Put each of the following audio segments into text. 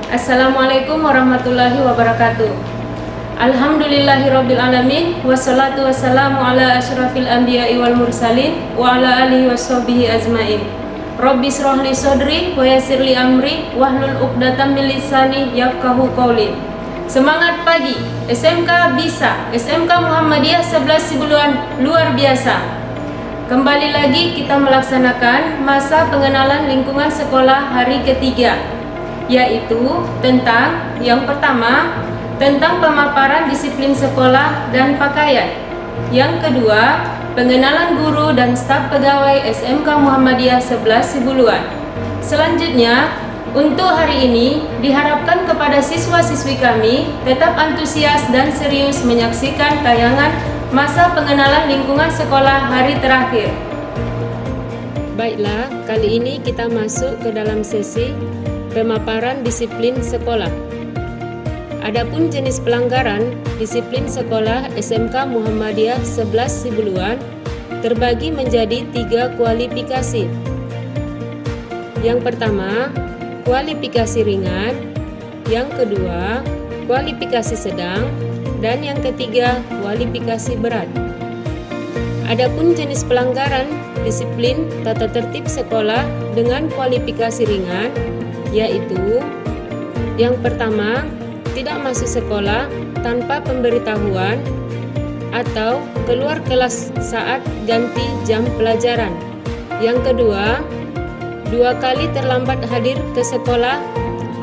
Assalamualaikum warahmatullahi wabarakatuh. Alhamdulillahirabbil alamin wassalatu wassalamu ala asyrafil anbiya'i wal mursalin wa ala alihi washabihi ajmain. Rabbi shrah li sadri wa yassir li amri wahlul 'uqdatam min lisani yafqahu qawli. Semangat pagi, SMK bisa, SMK Muhammadiyah 11 Sibuluan luar biasa. Kembali lagi kita melaksanakan masa pengenalan lingkungan sekolah hari ketiga, yaitu tentang yang pertama, tentang pemaparan disiplin sekolah dan pakaian. Yang kedua, pengenalan guru dan staf pegawai SMK Muhammadiyah 11 Sibuluan. Selanjutnya, untuk hari ini diharapkan kepada siswa-siswi kami tetap antusias dan serius menyaksikan tayangan masa pengenalan lingkungan sekolah hari terakhir. Baiklah, kali ini kita masuk ke dalam sesi pemaparan disiplin sekolah. Adapun jenis pelanggaran disiplin sekolah SMK Muhammadiyah 11 Sibuluan terbagi menjadi 3 kualifikasi. Yang pertama, kualifikasi ringan, yang kedua, kualifikasi sedang, dan yang ketiga, kualifikasi berat. Adapun jenis pelanggaran disiplin tata tertib sekolah dengan kualifikasi ringan, yaitu yang pertama, tidak masuk sekolah tanpa pemberitahuan atau keluar kelas saat ganti jam pelajaran. Yang kedua, 2 kali terlambat hadir ke sekolah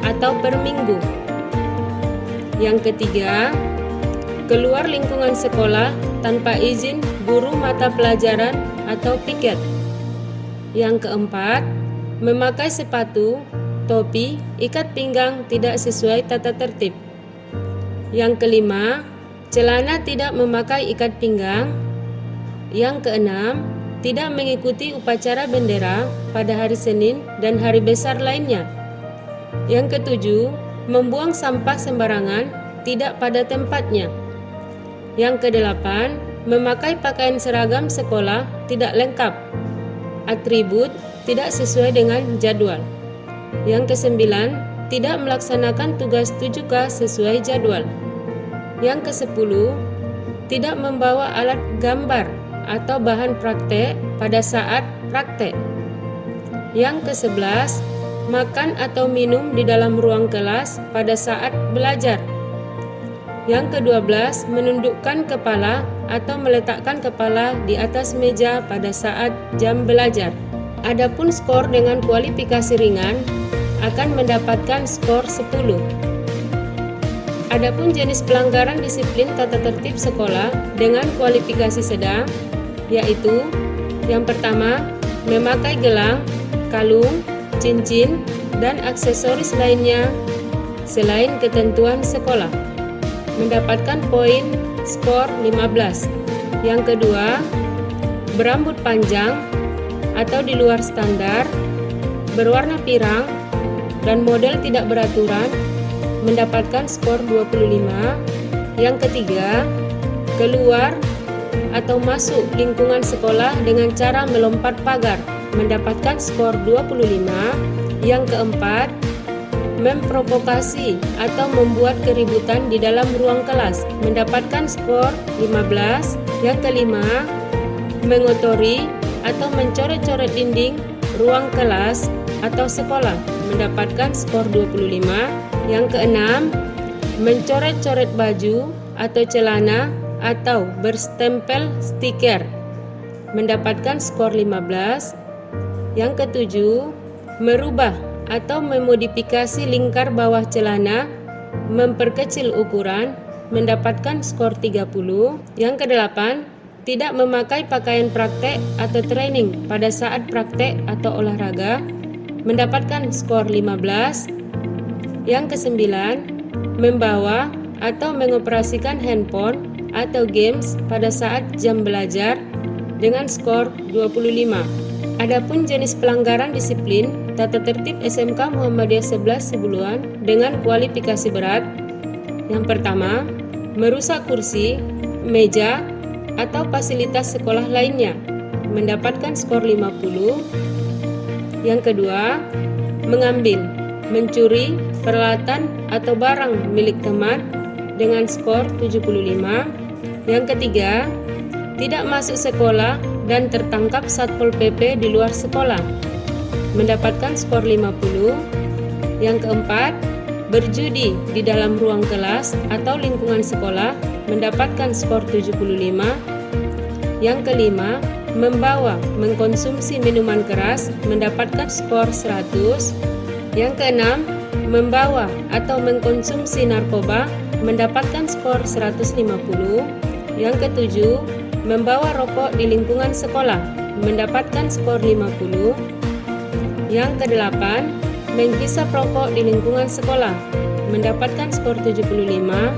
atau per minggu. Yang ketiga, keluar lingkungan sekolah tanpa izin guru mata pelajaran atau piket. Yang keempat, memakai sepatu, topi, ikat pinggang tidak sesuai tata tertib. Yang kelima, celana tidak memakai ikat pinggang. Yang keenam, tidak mengikuti upacara bendera pada hari Senin dan hari besar lainnya. Yang ketujuh, membuang sampah sembarangan tidak pada tempatnya. Yang kedelapan, memakai pakaian seragam sekolah tidak lengkap. Atribut tidak sesuai dengan jadwal. Yang kesembilan, tidak melaksanakan tugas 7K sesuai jadwal. Yang kesepuluh, tidak membawa alat gambar atau bahan praktek pada saat praktek. Yang kesebelas, makan atau minum di dalam ruang kelas pada saat belajar. Yang ke-12, menundukkan kepala atau meletakkan kepala di atas meja pada saat jam belajar. Adapun skor dengan kualifikasi ringan akan mendapatkan skor 10. Adapun jenis pelanggaran disiplin tata tertib sekolah dengan kualifikasi sedang, yaitu yang pertama, memakai gelang, kalung, cincin, dan aksesoris lainnya selain ketentuan sekolah, mendapatkan poin skor 15. Yang kedua, berambut panjang atau di luar standar, berwarna pirang, dan model tidak beraturan, mendapatkan skor 25. Yang ketiga, keluar atau masuk lingkungan sekolah dengan cara melompat pagar, mendapatkan skor 25. Yang keempat, memprovokasi atau membuat keributan di dalam ruang kelas, mendapatkan skor 15. Yang kelima, mengotori atau mencoret-coret dinding ruang kelas atau sekolah, mendapatkan skor 25. Yang keenam, mencoret-coret baju atau celana atau berstempel stiker, mendapatkan skor 15. Yang ketujuh, merubah atau memodifikasi lingkar bawah celana, memperkecil ukuran, mendapatkan skor 30. Yang kedelapan, tidak memakai pakaian praktek atau training pada saat praktek atau olahraga, mendapatkan skor 15. Yang kesembilan, membawa atau mengoperasikan handphone atau games pada saat jam belajar dengan skor 25. Adapun jenis pelanggaran disiplin tata tertib SMK Muhammadiyah 11 Sibuluan dengan kualifikasi berat. Yang pertama, merusak kursi, meja, atau fasilitas sekolah lainnya, mendapatkan skor 50. Yang kedua, mengambil mencuri peralatan atau barang milik teman dengan skor 75. Yang ketiga, tidak masuk sekolah dan tertangkap Satpol PP di luar sekolah, mendapatkan skor 50. Yang keempat, berjudi di dalam ruang kelas atau lingkungan sekolah, mendapatkan skor 75. Yang kelima, mengkonsumsi minuman keras, mendapatkan skor 100. Yang keenam, membawa atau mengkonsumsi narkoba, mendapatkan skor 150. Yang ketujuh, membawa rokok di lingkungan sekolah, mendapatkan skor 50. Yang kedelapan, menghisap rokok di lingkungan sekolah, mendapatkan skor 75.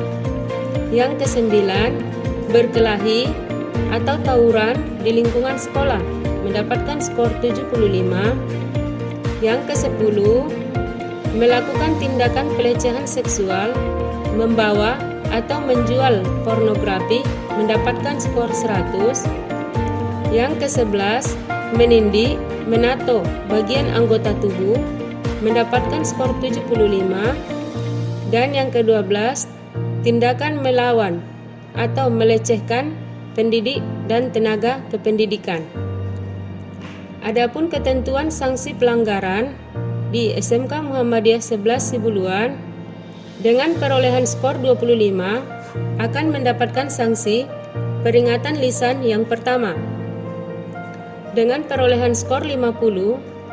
Yang kesembilan, berkelahi atau tawuran di lingkungan sekolah, mendapatkan skor 75. Yang ke-10, melakukan tindakan pelecehan seksual, membawa atau menjual pornografi, mendapatkan skor 100. Yang ke-11, menindih, menato bagian anggota tubuh, mendapatkan skor 75. Dan yang ke-12, tindakan melawan atau melecehkan pendidik dan tenaga kependidikan. Adapun ketentuan sanksi pelanggaran di SMK Muhammadiyah 11 Sibuluan, dengan perolehan skor 25 akan mendapatkan sanksi peringatan lisan yang pertama. Dengan perolehan skor 50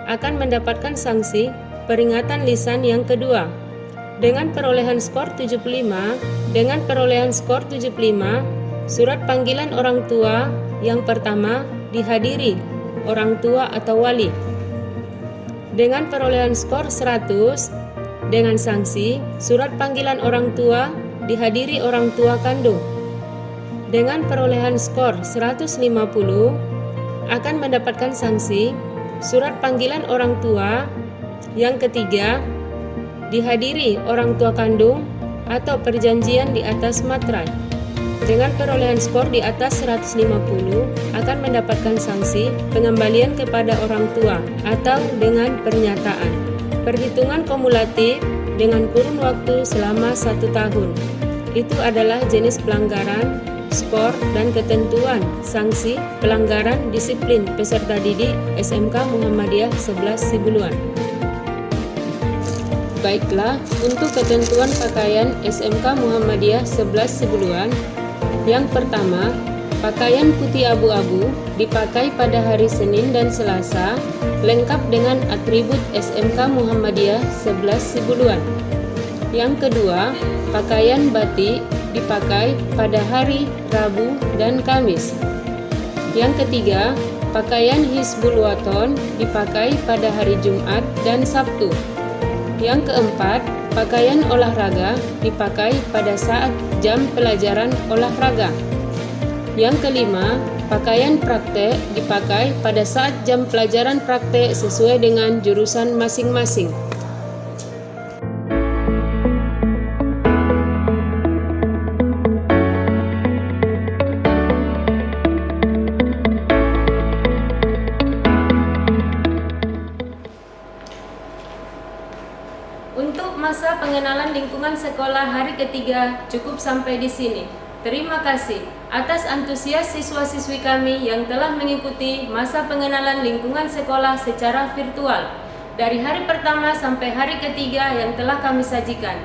akan mendapatkan sanksi peringatan lisan yang kedua. Dengan perolehan skor 75, surat panggilan orang tua yang pertama dihadiri orang tua atau wali. Dengan perolehan skor 100, dengan sanksi surat panggilan orang tua dihadiri orang tua kandung. Dengan perolehan skor 150 akan mendapatkan sanksi surat panggilan orang tua yang ketiga dihadiri orang tua kandung atau perjanjian di atas materai. Dengan perolehan skor di atas 150 akan mendapatkan sanksi pengembalian kepada orang tua atau dengan pernyataan. Perhitungan kumulatif dengan kurun waktu selama 1 tahun. Itu adalah jenis pelanggaran, skor, dan ketentuan sanksi pelanggaran disiplin peserta didik SMK Muhammadiyah 11 Sibuluan. Baiklah, untuk ketentuan pakaian SMK Muhammadiyah 11 Sibuluan, yang pertama, pakaian putih abu-abu dipakai pada hari Senin dan Selasa, lengkap dengan atribut SMK Muhammadiyah 11 Sibuluan. Yang kedua, pakaian batik dipakai pada hari Rabu dan Kamis. Yang ketiga, pakaian Hizbul Wathon dipakai pada hari Jumat dan Sabtu. Yang keempat, pakaian olahraga dipakai pada saat jam pelajaran olahraga. Yang kelima, pakaian praktek dipakai pada saat jam pelajaran praktek sesuai dengan jurusan masing-masing. Untuk masa pengenalan lingkungan sekolah hari ketiga cukup sampai di sini. Terima kasih atas antusias siswa-siswi kami yang telah mengikuti masa pengenalan lingkungan sekolah secara virtual dari hari pertama sampai hari ketiga yang telah kami sajikan.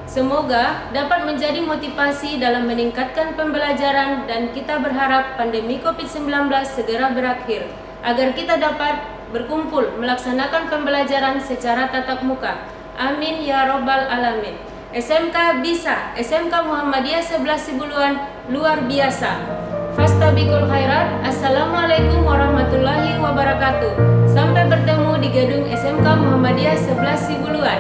Semoga dapat menjadi motivasi dalam meningkatkan pembelajaran dan kita berharap pandemi COVID-19 segera berakhir agar kita dapat berkumpul melaksanakan pembelajaran secara tatap muka. Amin ya robbal alamin. SMK bisa, SMK Muhammadiyah 11 Sibuluan luar biasa. Fastabiqul khairat. Assalamualaikum warahmatullahi wabarakatuh. Sampai bertemu di gedung SMK Muhammadiyah 11 Sibuluan.